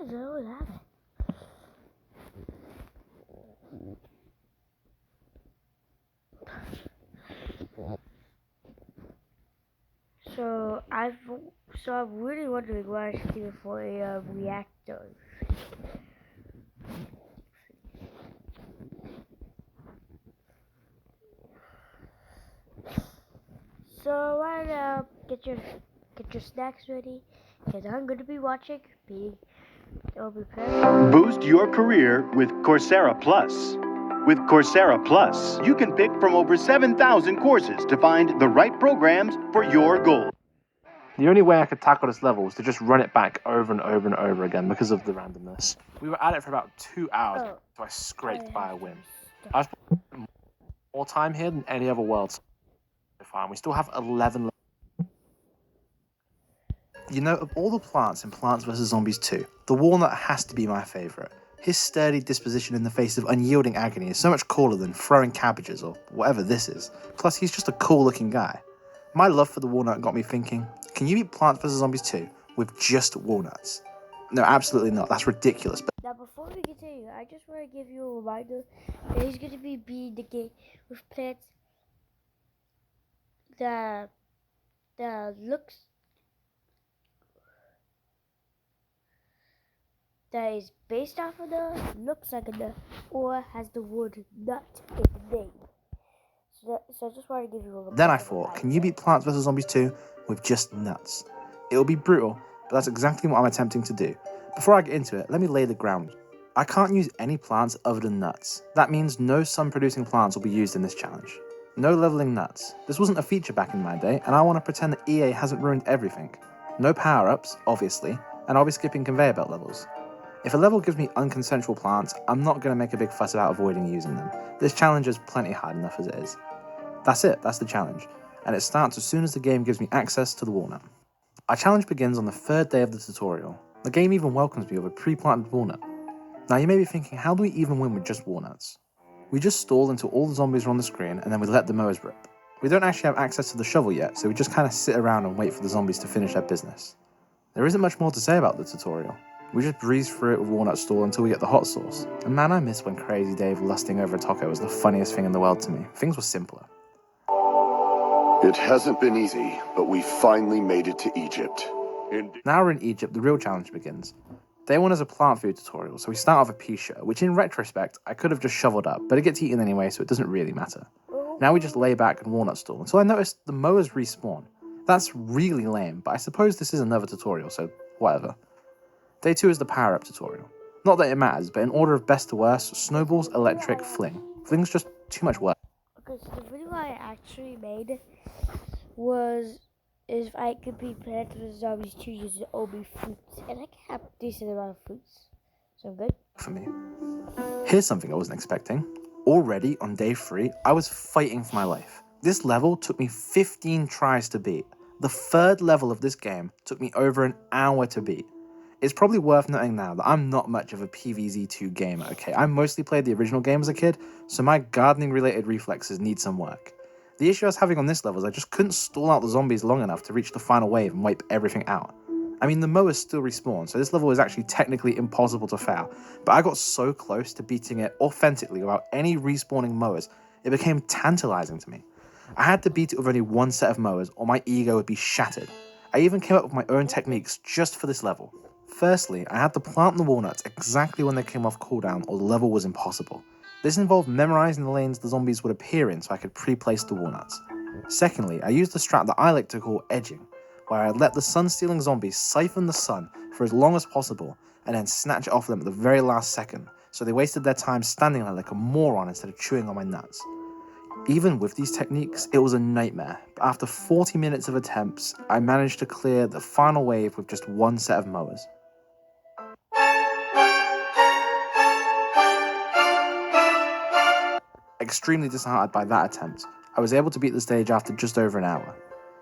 does it always have it? So I'm really wondering why I should do it for a reactor. So right now, get your snacks ready, because I'm gonna be watching Boost your career with Coursera Plus. With Coursera Plus, you can pick from over 7,000 courses to find the right programs for your goals. The only way I could tackle this level was to just run it back over and over and over again because of the randomness. We were at it for about 2 hours, so I scraped by a win. I spent more time here than any other world so far, and we still have 11 levels. You know, of all the plants in Plants vs. Zombies 2, the walnut has to be my favourite. His sturdy disposition in the face of unyielding agony is so much cooler than throwing cabbages or whatever this is. Plus, he's just a cool looking guy. My love for the walnut got me thinking, can you beat Plants vs. Zombies 2 with just walnuts? No, absolutely not. That's ridiculous. Now, before we continue, I just want to give you a reminder that he's going to be beating the game with plants that looks that is based off of the looks like a nut or has the word nut in the name. So I just want to give you a reminder. Then I thought, can you beat Plants vs. Zombies 2 with just nuts? It'll be brutal, but that's exactly what I'm attempting to do. Before I get into it, let me lay the ground. I can't use any plants other than nuts. That means no sun-producing plants will be used in this challenge. No leveling nuts. This wasn't a feature back in my day, and I want to pretend that EA hasn't ruined everything. No power-ups, obviously, and I'll be skipping conveyor belt levels. If a level gives me unconsensual plants, I'm not going to make a big fuss about avoiding using them. This challenge is plenty hard enough as it is. That's it, that's the challenge, and it starts as soon as the game gives me access to the walnut. Our challenge begins on the 3rd day of the tutorial. The game even welcomes me with a pre-planted walnut. Now you may be thinking, how do we even win with just walnuts? We just stall until all the zombies are on the screen and then we let the mowers rip. We don't actually have access to the shovel yet, so we just kind of sit around and wait for the zombies to finish their business. There isn't much more to say about the tutorial. We just breeze through it with walnut stall until we get the hot sauce. And man, I miss when Crazy Dave lusting over a taco was the funniest thing in the world to me. Things were simpler. It hasn't been easy, but we finally made it to Egypt. Now we're in Egypt, the real challenge begins. Day 1 is a plant food tutorial, so we start off with pea shooter, which in retrospect, I could have just shoveled up, but it gets eaten anyway, so it doesn't really matter. Now we just lay back and walnut stall, until I noticed the mowers respawn. That's really lame, but I suppose this is another tutorial, so whatever. Day 2 is the power-up tutorial. Not that it matters, but in order of best to worst, snowballs, electric, fling. Fling's just too much work. Okay, so the video I actually made was if I could be Plants vs. Zombies 2 using only fruits, and I can have a decent amount of fruits, so I'm good. For me. Here's something I wasn't expecting. Already on day 3, I was fighting for my life. This level took me 15 tries to beat. The 3rd level of this game took me over an hour to beat. It's probably worth noting now that I'm not much of a PvZ2 gamer, okay? I mostly played the original game as a kid, so my gardening related reflexes need some work. The issue I was having on this level is I just couldn't stall out the zombies long enough to reach the final wave and wipe everything out. I mean, the mowers still respawn, so this level is actually technically impossible to fail, but I got so close to beating it authentically without any respawning mowers, it became tantalizing to me. I had to beat it with only one set of mowers or my ego would be shattered. I even came up with my own techniques just for this level. Firstly, I had to plant the walnuts exactly when they came off cooldown or the level was impossible. This involved memorizing the lanes the zombies would appear in so I could pre-place the walnuts. Secondly, I used the strat that I like to call edging, where I let the sun-stealing zombies siphon the sun for as long as possible and then snatch it off them at the very last second, so they wasted their time standing there like a moron instead of chewing on my nuts. Even with these techniques, it was a nightmare, but after 40 minutes of attempts, I managed to clear the final wave with just one set of mowers. Extremely disheartened by that attempt, I was able to beat the stage after just over an hour.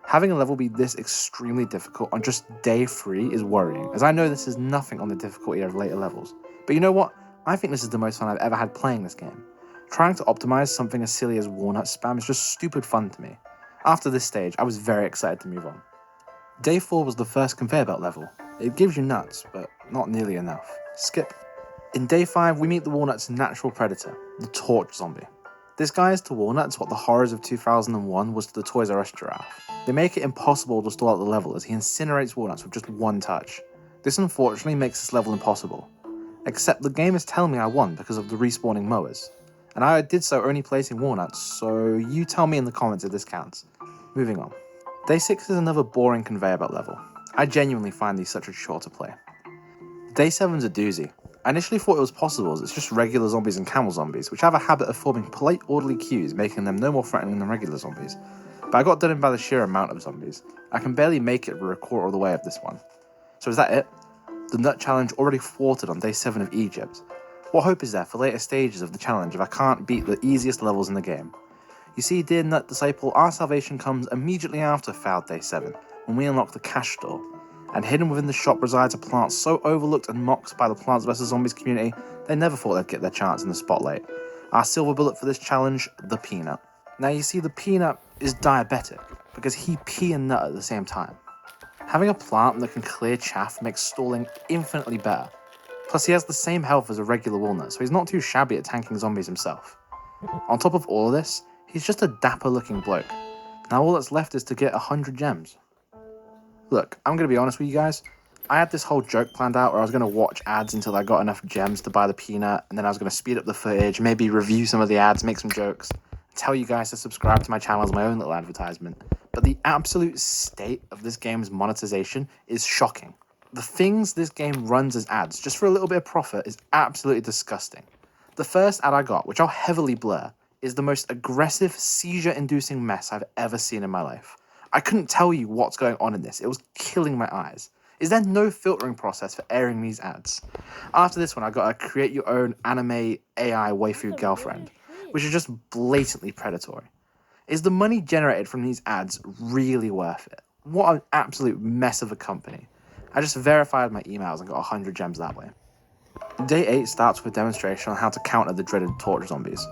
Having a level be this extremely difficult on just day 3 is worrying, as I know this is nothing on the difficulty of later levels. But you know what? I think this is the most fun I've ever had playing this game. Trying to optimize something as silly as walnut spam is just stupid fun to me. After this stage, I was very excited to move on. Day 4 was the first conveyor belt level. It gives you nuts, but not nearly enough. Skip. In day 5, we meet the Walnut's natural predator, the Torch Zombie. This guy is to Walnuts what the horrors of 2001 was to the Toys R Us giraffe. They make it impossible to stall out the level as he incinerates Walnuts with just one touch. This unfortunately makes this level impossible. Except the game is telling me I won because of the respawning mowers. And I did so only placing Walnuts, so you tell me in the comments if this counts. Moving on. Day 6 is another boring conveyor belt level. I genuinely find these such a chore to play. Day 7's a doozy. I initially thought it was possible as it's just regular zombies and camel zombies, which have a habit of forming polite orderly queues, making them no more threatening than regular zombies. But I got done in by the sheer amount of zombies. I can barely make it for a quarter of the way of this one. So is that it? The nut challenge already thwarted on day 7 of Egypt. What hope is there for later stages of the challenge if I can't beat the easiest levels in the game? You see, dear Nut Disciple, our salvation comes immediately after failed day 7, when we unlock the cash store. And hidden within the shop resides a plant so overlooked and mocked by the Plants vs Zombies community, they never thought they'd get their chance in the spotlight. Our silver bullet for this challenge, the Peanut. Now you see, the Peanut is diabetic, because he pee and nut at the same time. Having a plant that can clear chaff makes stalling infinitely better. Plus he has the same health as a regular walnut, so he's not too shabby at tanking zombies himself. On top of all of this, he's just a dapper looking bloke. Now all that's left is to get 100 gems. Look, I'm going to be honest with you guys. I had this whole joke planned out where I was going to watch ads until I got enough gems to buy the Peanut, and then I was going to speed up the footage, maybe review some of the ads, make some jokes, tell you guys to subscribe to my channel as my own little advertisement. But the absolute state of this game's monetization is shocking. The things this game runs as ads, just for a little bit of profit, is absolutely disgusting. The first ad I got, which I'll heavily blur, is the most aggressive, seizure-inducing mess I've ever seen in my life. I couldn't tell you what's going on in this. It was killing my eyes. Is there no filtering process for airing these ads? After this one, I got a create your own anime AI waifu girlfriend, which is just blatantly predatory. Is the money generated from these ads really worth it? What an absolute mess of a company. I just verified my emails and got 100 gems that way. Day 8 starts with a demonstration on how to counter the dreaded torch zombies.